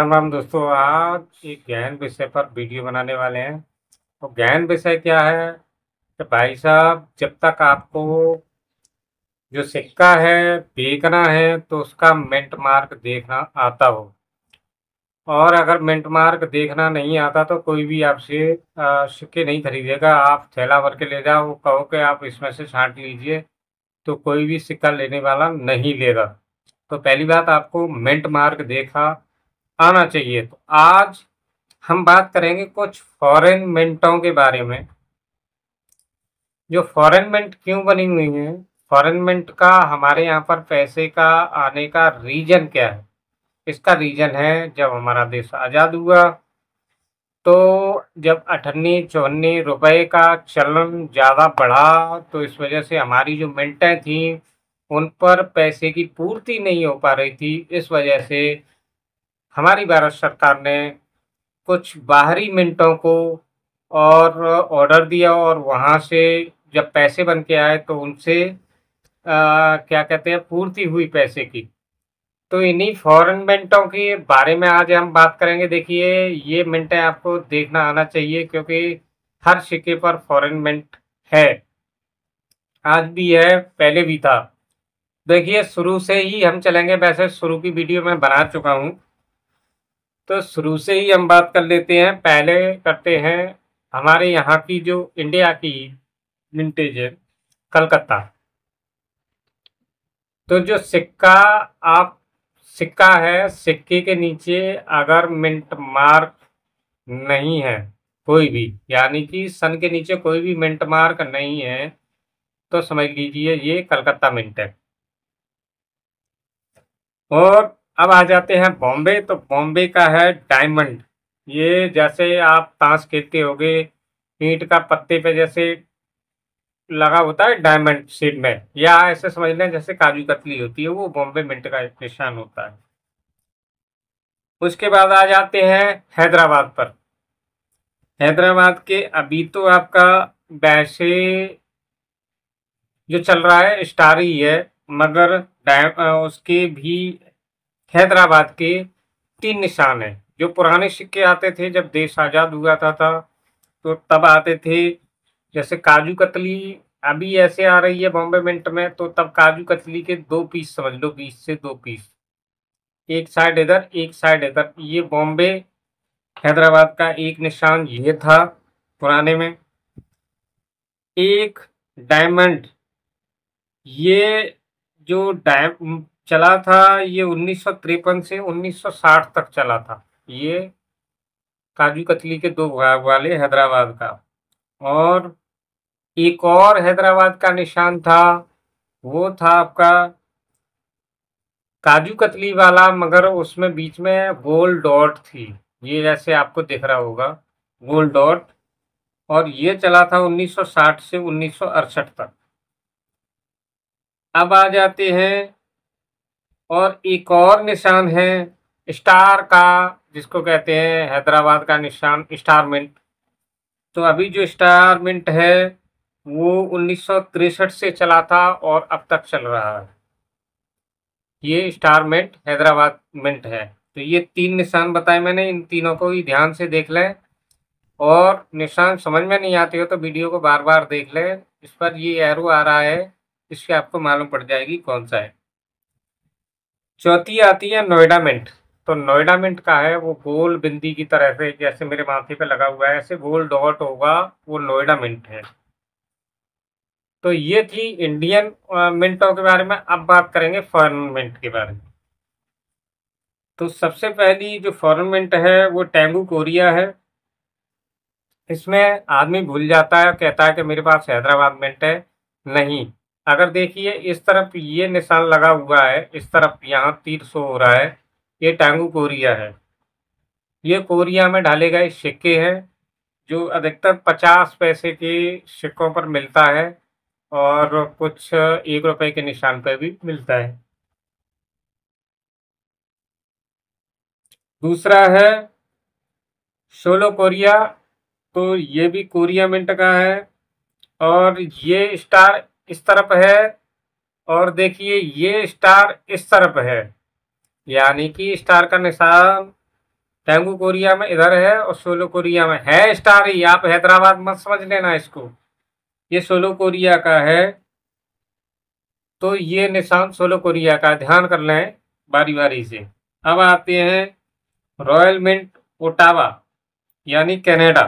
राम राम दोस्तों। आज एक गहन विषय पर वीडियो बनाने वाले हैं। तो गहन विषय क्या है कि भाई साहब, जब तक आपको जो सिक्का है देखना है तो उसका मिंट मार्क देखना आता हो, और अगर मिंट मार्क देखना नहीं आता तो कोई भी आपसे सिक्के नहीं खरीदेगा। आप थैला भर के ले जाओ, वो कहो कि आप इसमें से छांट लीजिए, तो कोई भी सिक्का लेने वाला नहीं लेगा। तो पहली बात, आपको मिंट मार्क देखा आना चाहिए। तो आज हम बात करेंगे कुछ फॉरेन मिंटों के बारे में। जो फॉरेन मिंट क्यों बनी हुई है, फॉरेन मिंट का हमारे यहाँ पर पैसे का आने का रीजन क्या है? इसका रीजन है, जब हमारा देश आज़ाद हुआ तो जब 58-54 रुपए का चलन ज़्यादा बढ़ा, तो इस वजह से हमारी जो मिंटें थी उन पर पैसे की पूर्ति नहीं हो पा रही थी। इस वजह से हमारी भारत सरकार ने कुछ बाहरी मिंटों को और ऑर्डर दिया, और वहाँ से जब पैसे बन के आए तो उनसे क्या कहते हैं, पूर्ति हुई पैसे की। तो इन्हीं फॉरेन मिंटों के बारे में आज हम बात करेंगे। देखिए, ये मिंटें आपको देखना आना चाहिए क्योंकि हर सिक्के पर फॉरेन मिंट है। आज भी है, पहले भी था। देखिए, शुरू से ही हम चलेंगे। वैसे शुरू की वीडियो मैं बना चुका हूँ, तो शुरू से ही हम बात कर लेते हैं। पहले करते हैं हमारे यहाँ की जो इंडिया की विंटेज है, कलकत्ता। तो जो आप सिक्का है, सिक्के के नीचे अगर मिंट मार्क नहीं है कोई भी, यानी कि सन के नीचे कोई भी मिंट मार्क नहीं है, तो समझ लीजिए ये कलकत्ता मिंट है। और अब आ जाते हैं बॉम्बे। तो बॉम्बे का है डायमंड। ये जैसे आप ताश खेलते होगे, ईंट का पत्ते पे जैसे लगा होता है डायमंड शेप में, या ऐसे समझ लें जैसे काजू कतली होती है, वो बॉम्बे मिंट का एक निशान होता है। उसके बाद आ जाते हैं हैदराबाद पर। हैदराबाद के अभी तो आपका वैसे जो चल रहा है स्टार ही है, मगर उसके भी हैदराबाद के 3 निशान हैं। जो पुराने सिक्के आते थे जब देश आज़ाद हुआ था तो तब आते थे, जैसे काजू कतली अभी ऐसे आ रही है बॉम्बे मिंट में, तो तब काजू कतली के 2 पीस समझ लो, 20 से 2 पीस, एक साइड इधर एक साइड इधर। ये बॉम्बे हैदराबाद का एक निशान ये था पुराने में। एक डायमंड, ये जो चला था, ये 1953 से 1960 तक चला था। ये काजू कतली के 2 भाग वाले हैदराबाद का। और एक और हैदराबाद का निशान था, वो था आपका काजू कतली वाला, मगर उसमें बीच में गोल डॉट थी। ये जैसे आपको दिख रहा होगा, गोल डॉट। और ये चला था 1960 से 1968 तक। अब आ जाते हैं, और एक और निशान है स्टार का, जिसको कहते हैं हैदराबाद का निशान स्टार मिंट। तो अभी जो स्टार मिंट है वो 1963 से चला था और अब तक चल रहा है। ये स्टार मिंट हैदराबाद मिंट है। तो ये 3 निशान बताए मैंने, इन तीनों को ही ध्यान से देख लें। और निशान समझ में नहीं आते हो तो वीडियो को बार बार देख लें। इस पर ये एरो आ रहा है, इससे आपको मालूम पड़ जाएगी कौन सा है। चौथी आती है नोएडा मिंट। तो नोएडा मिंट का है वो गोल बिंदी की तरह से, जैसे मेरे माथे पे लगा हुआ है ऐसे गोल डॉट होगा, वो नोएडा मिंट है। तो ये थी इंडियन मिंटों के बारे में। अब बात करेंगे फॉरेन मिंट के बारे में। तो सबसे पहली जो फॉरेन मिंट है वो टेंगू कोरिया है। इसमें आदमी भूल जाता है, कहता है कि मेरे पास हैदराबाद मिंट है। नहीं, अगर देखिए इस तरफ ये निशान लगा हुआ है, इस तरफ यहाँ तीर शो हो रहा है, ये टेंगू कोरिया है। ये कोरिया में डाले गए सिक्के हैं, जो अधिकतर 50 पैसे के सिक्कों पर मिलता है, और कुछ 1 रुपए के निशान पर भी मिलता है। दूसरा है सोलो कोरिया। तो ये भी कोरिया मिंट का है, और ये स्टार इस तरफ है, और देखिए ये स्टार इस तरफ है, यानी कि स्टार का निशान टेंगू कोरिया में इधर है और सोलो कोरिया में है। स्टार ही, आप हैदराबाद मत समझ लेना इसको, ये सोलो कोरिया का है। तो ये निशान सोलो कोरिया का, ध्यान कर लें बारी बारी से। अब आते हैं रॉयल मिंट ओटावा यानी कनाडा।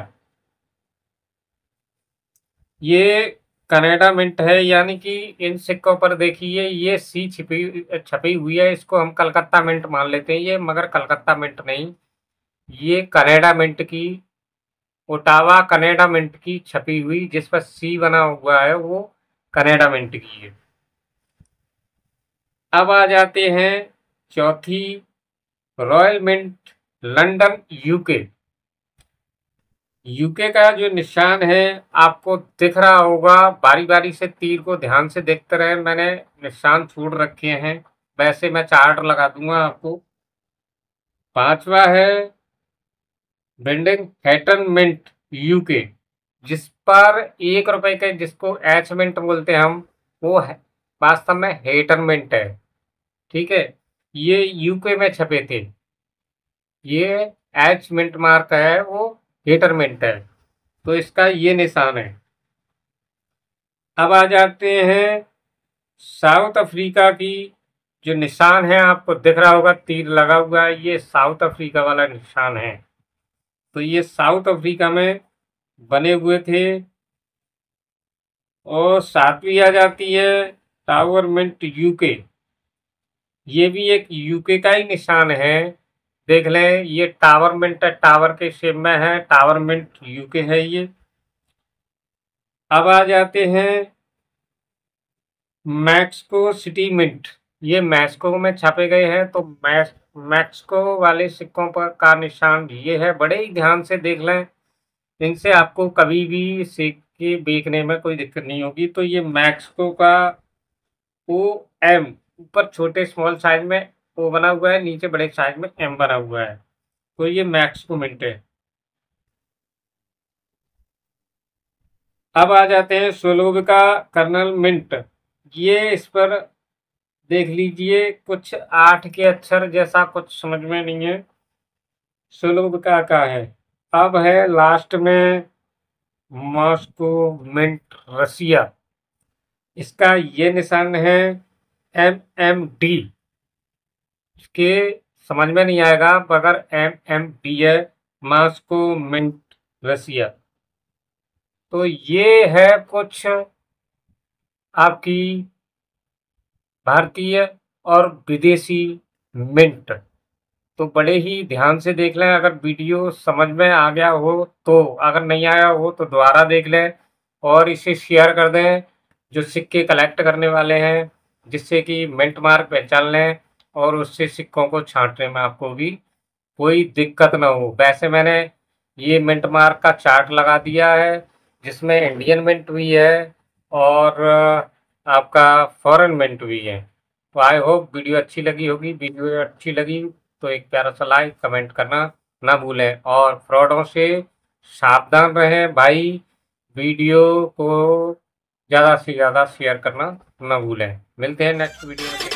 ये कनाडा मिंट है, यानी कि इन सिक्कों पर देखिए ये सी छपी हुई है। इसको हम कलकत्ता मिंट मान लेते हैं ये, मगर कलकत्ता मिंट नहीं, ये कनाडा मिंट की, ओटावा कनाडा मिंट की छपी हुई जिस पर सी बना हुआ है वो कनाडा मिंट की है। अब आ जाते हैं चौथी, Royal Mint London UK. UK का जो निशान है आपको दिख रहा होगा, बारी बारी से तीर को ध्यान से देखते रहे, मैंने निशान छोड़ रखे हैं, वैसे मैं चार्ट लगा दूंगा आपको। पांचवा है बिल्डिंग हैटन मिंट यूके, जिस पर 1 रुपए के, जिसको एच मिंट बोलते हैं हम, वो है वास्तव में हेटन मिंट है। ठीक है, ये यूके में छपे थे, ये एच मिंट मार्क है वो हेटर मिंट है, तो इसका ये निशान है। अब आ जाते हैं साउथ अफ्रीका की, जो निशान है आपको दिख रहा होगा तीर लगा हुआ है, ये साउथ अफ्रीका वाला निशान है। तो ये साउथ अफ्रीका में बने हुए थे। और सातवीं आ जाती है टावर मिंट यूके, ये भी एक यूके का ही निशान है। देख लें, ये टावर मिंट है, टावर के शेप में है, टावर मिंट यूके है ये। अब आ जाते हैं मैक्सिको सिटी मिंट, ये मैक्सिको में छापे गए हैं, तो मैक्सिको वाले सिक्कों पर का निशान ये है। बड़े ही ध्यान से देख लें, इनसे आपको कभी भी सिक्के बेचने में कोई दिक्कत नहीं होगी। तो ये मैक्सिको का ओ एम, ऊपर छोटे स्मॉल साइज में ओ बना हुआ है, नीचे बड़े साइज में एम बना हुआ है, तो ये मैक्सिको मिंट है। अब आ जाते हैं सोलोविका कर्नल मिंट, ये इस पर देख लीजिए कुछ 8 के अक्षर जैसा कुछ समझ में नहीं है, सोलोविका का है। अब है लास्ट में मॉस्को मिंट रसिया, इसका ये निशान है MMD, इसके समझ में नहीं आएगा मगर MMD है, मॉस्को मिंट रसिया। तो ये है कुछ आपकी भारतीय और विदेशी मिंट। तो बड़े ही ध्यान से देख लें, अगर वीडियो समझ में आ गया हो तो, अगर नहीं आया हो तो दोबारा देख लें और इसे शेयर कर दें जो सिक्के कलेक्ट करने वाले हैं, जिससे कि मिंट मार्क पहचान लें और उससे सिक्कों को छांटने में आपको भी कोई दिक्कत ना हो। वैसे मैंने ये मिंट मार्क का चार्ट लगा दिया है, जिसमें इंडियन मिंट भी है और आपका फॉरेन मिंट भी है। तो आई होप वीडियो अच्छी लगी होगी। वीडियो अच्छी लगी तो एक प्यारा सा लाइक कमेंट करना ना भूलें, और फ्रॉडों से सावधान रहें भाई। वीडियो को ज़्यादा से ज़्यादा शेयर करना ना भूलें। मिलते हैं नेक्स्ट वीडियो में।